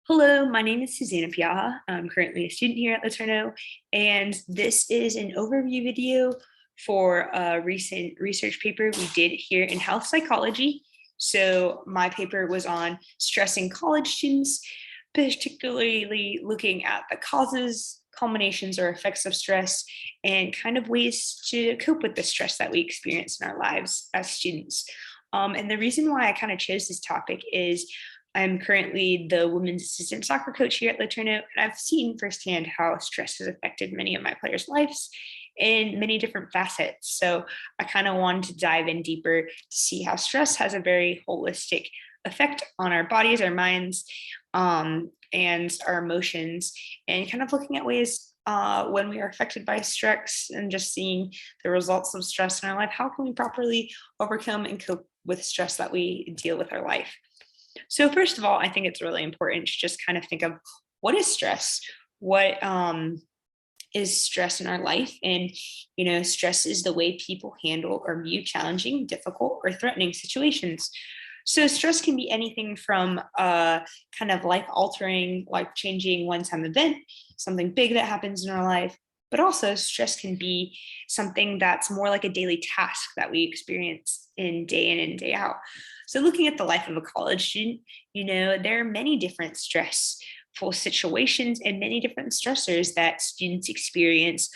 Hello, my name is Susanna Piaja. I'm currently a student here at LeTourneau, and this is an overview video for a recent research paper we did here in health psychology. So my paper was on stress in college students, particularly looking at the causes, culminations, or effects of stress, and kind of ways to cope with the stress that we experience in our lives as students. And the reason why I kind of chose this topic is I'm currently the women's assistant soccer coach here at LeTourneau, and I've seen firsthand how stress has affected many of my players' lives in many different facets. So I kind of wanted to dive in deeper to see how stress has a very holistic effect on our bodies, our minds, and our emotions, and kind of looking at ways when we are affected by stress and just seeing the results of stress in our life. How can we properly overcome and cope with stress that we deal with our life? So first of all, I think it's really important to just kind of think of what is stress? What is stress in our life? And stress is the way people handle or view challenging, difficult, or threatening situations. So stress can be anything from a kind of life-altering, life-changing one-time event, something big that happens in our life, but also stress can be something that's more like a daily task that we experience in and day out. So looking at the life of a college student, there are many different stressful situations and many different stressors that students experience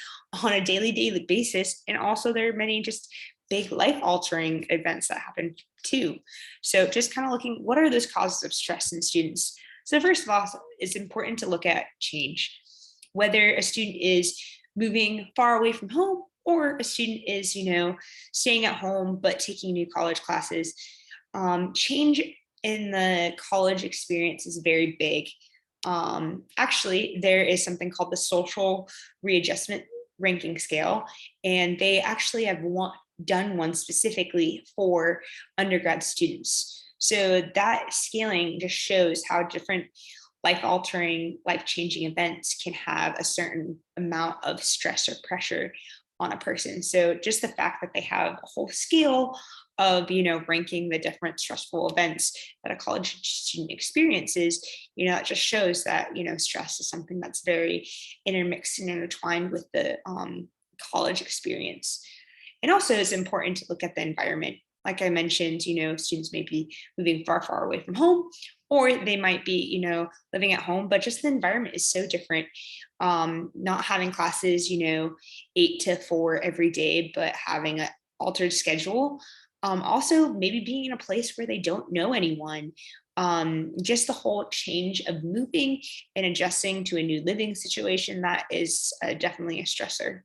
on a daily basis. And also there are many just big life altering events that happen too. So just kind of looking, what are those causes of stress in students? So first of all, it's important to look at change. Whether a student is moving far away from home or a student is, staying at home but taking new college classes, change in the college experience is very big. Actually, there is something called the social readjustment ranking scale, and they actually have done one specifically for undergrad students. So that scaling just shows how different life altering, life changing events can have a certain amount of stress or pressure on a person. So just the fact that they have a whole scale of ranking the different stressful events that a college student experiences, it just shows that stress is something that's very intermixed and intertwined with the college experience. And also it's important to look at the environment. Like I mentioned, students may be moving far away from home, or they might be living at home, but just the environment is so different. Not having classes 8 to 4 every day, but having an altered schedule. Also maybe being in a place where they don't know anyone. Just the whole change of moving and adjusting to a new living situation, that is definitely a stressor.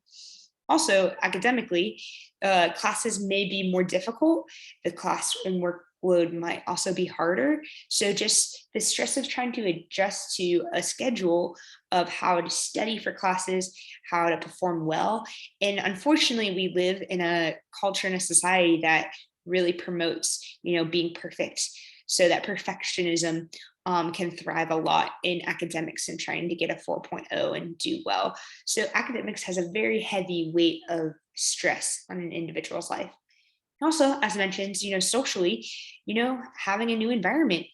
Also, academically, classes may be more difficult. The classroom workload might also be harder. So just the stress of trying to adjust to a schedule of how to study for classes, how to perform well. And unfortunately, we live in a culture and a society that really promotes, being perfect. So that perfectionism can thrive a lot in academics and trying to get a 4.0 and do well. So academics has a very heavy weight of stress on an individual's life. Also, as mentioned, socially, having a new environment,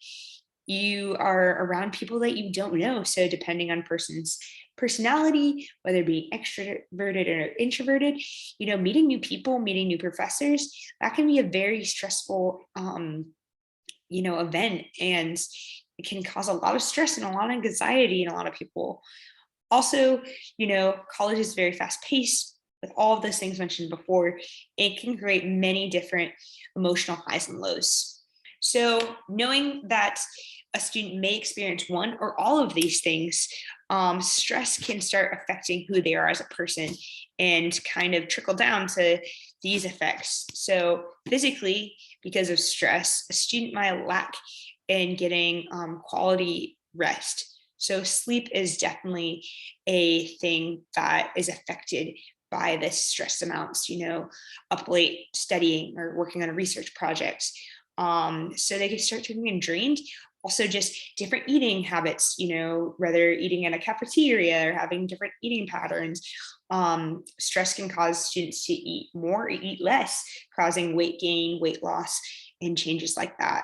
you are around people that you don't know. So depending on person's personality, whether being extroverted or introverted, meeting new people, meeting new professors, that can be a very stressful event, and it can cause a lot of stress and a lot of anxiety in a lot of people. Also, college is very fast paced with all of those things mentioned before. It can create many different emotional highs and lows. So knowing that a student may experience one or all of these things, stress can start affecting who they are as a person and kind of trickle down to these effects. So physically, because of stress, a student might lack in getting quality rest. So sleep is definitely a thing that is affected by the stress amounts, up late studying or working on a research project. So they can start to get drained. Also, just different eating habits, whether eating in a cafeteria or having different eating patterns. Stress can cause students to eat more or eat less, causing weight gain, weight loss, and changes like that.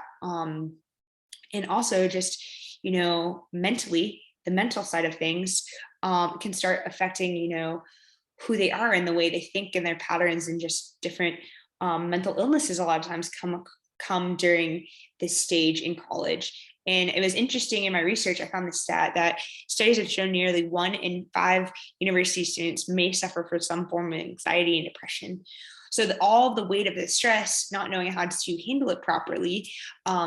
And also just, mentally, the mental side of things can start affecting, who they are and the way they think and their patterns, and just different mental illnesses a lot of times come during this stage in college. And it was interesting in my research, I found the stat that studies have shown nearly 1 in 5 university students may suffer from some form of anxiety and depression. So all the weight of the stress, not knowing how to handle it properly,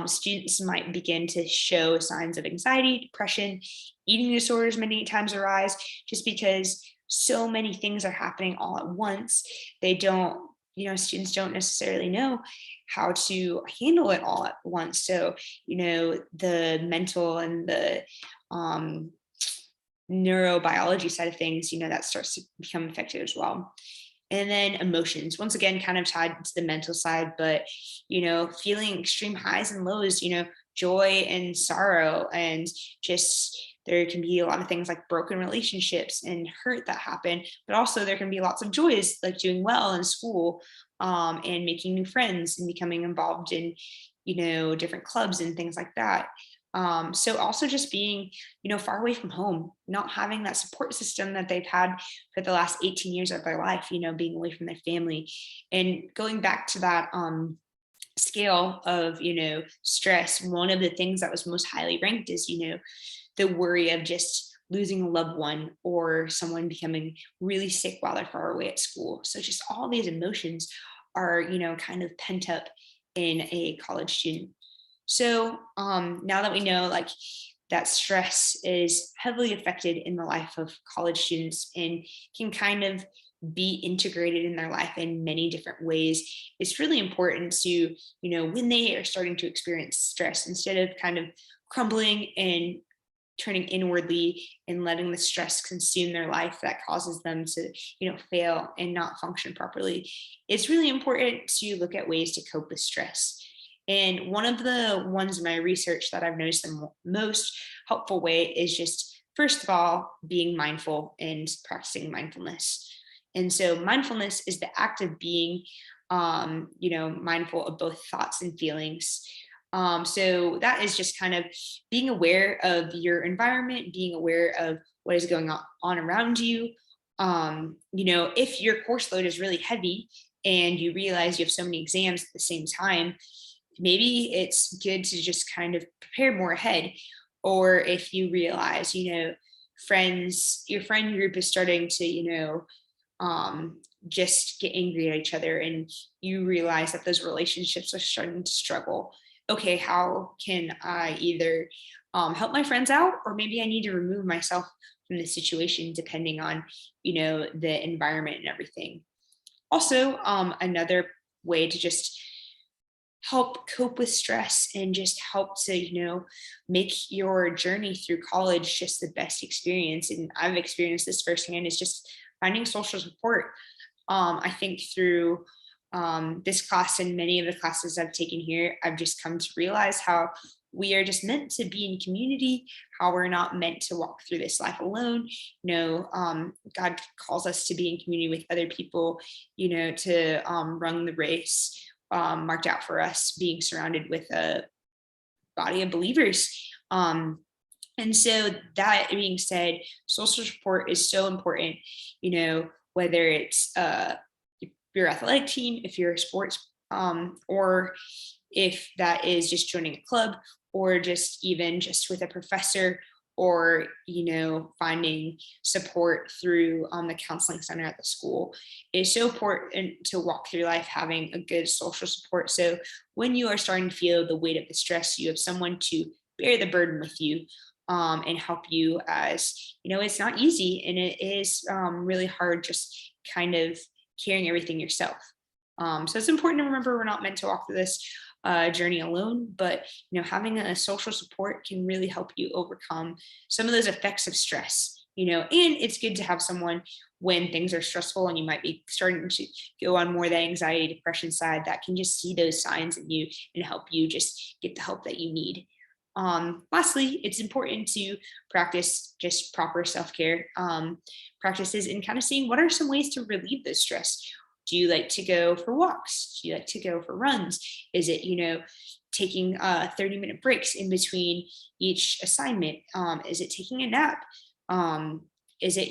students might begin to show signs of anxiety, depression, eating disorders many times arise, just because so many things are happening all at once. They don't, students don't necessarily know how to handle it all at once. So, the mental and the neurobiology side of things, that starts to become affected as well. And then emotions, once again, kind of tied to the mental side, but, feeling extreme highs and lows, joy and sorrow, and just there can be a lot of things like broken relationships and hurt that happen, but also there can be lots of joys like doing well in school, and making new friends and becoming involved in, different clubs and things like that. So also just being, far away from home, not having that support system that they've had for the last 18 years of their life, being away from their family. And going back to that scale of, stress, one of the things that was most highly ranked is, the worry of just losing a loved one or someone becoming really sick while they're far away at school. So just all these emotions are, kind of pent up in a college student. So now that we know like that stress is heavily affected in the life of college students and can kind of be integrated in their life in many different ways, it's really important to, when they are starting to experience stress, instead of kind of crumbling and turning inwardly and letting the stress consume their life that causes them to, fail and not function properly, it's really important to look at ways to cope with stress. And one of the ones in my research that I've noticed the most helpful way is just, first of all, being mindful and practicing mindfulness. And so mindfulness is the act of being, mindful of both thoughts and feelings. So that is just kind of being aware of your environment, being aware of what is going on around you. If your course load is really heavy and you realize you have so many exams at the same time, maybe it's good to just kind of prepare more ahead. Or if you realize, your friend group is starting to, just get angry at each other, and you realize that those relationships are starting to struggle. Okay, how can I either help my friends out, or maybe I need to remove myself from the situation, depending on, the environment and everything. Also, another way to just help cope with stress and just help to, make your journey through college just the best experience. And I've experienced this firsthand, is just finding social support. I think through this class and many of the classes I've taken here, I've just come to realize how we are just meant to be in community, how we're not meant to walk through this life alone. God calls us to be in community with other people, to run the race marked out for us, being surrounded with a body of believers. And so that being said, social support is so important, whether it's your athletic team, if you're a sports, or if that is just joining a club, or just even just with a professor, or finding support through the counseling center at the school. It's so important to walk through life having a good social support, so when you are starting to feel the weight of the stress, you have someone to bear the burden with you, and help you, as it's not easy, and it is really hard just kind of carrying everything yourself. So it's important to remember we're not meant to walk through this journey alone, but having a social support can really help you overcome some of those effects of stress. And it's good to have someone when things are stressful and you might be starting to go on more the anxiety, depression side, that can just see those signs in you and help you just get the help that you need. Lastly, it's important to practice just proper self-care practices, and kind of seeing what are some ways to relieve the stress. Do you like to go for walks? Do you like to go for runs? Is it, taking 30-minute breaks in between each assignment? Is it taking a nap? Is it,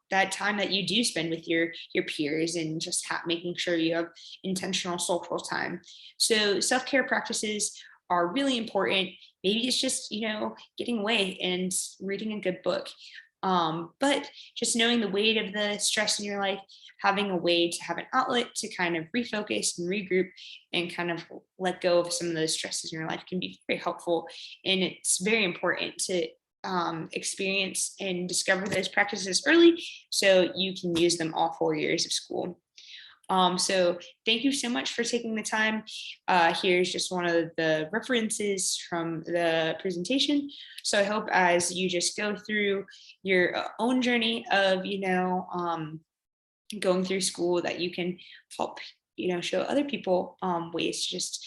that time that you do spend with your peers and just making sure you have intentional social time? So self-care practices are really important. Maybe it's just, getting away and reading a good book. But just knowing the weight of the stress in your life, having a way to have an outlet to kind of refocus and regroup and kind of let go of some of those stresses in your life can be very helpful. And it's very important to experience and discover those practices early so you can use them all 4 years of school. So thank you so much for taking the time. Here's just one of the references from the presentation. So I hope as you just go through your own journey of, going through school, that you can help, show other people ways to just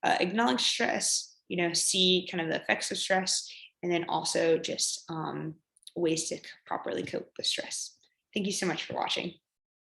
acknowledge stress, see kind of the effects of stress, and then also just ways to properly cope with stress. Thank you so much for watching.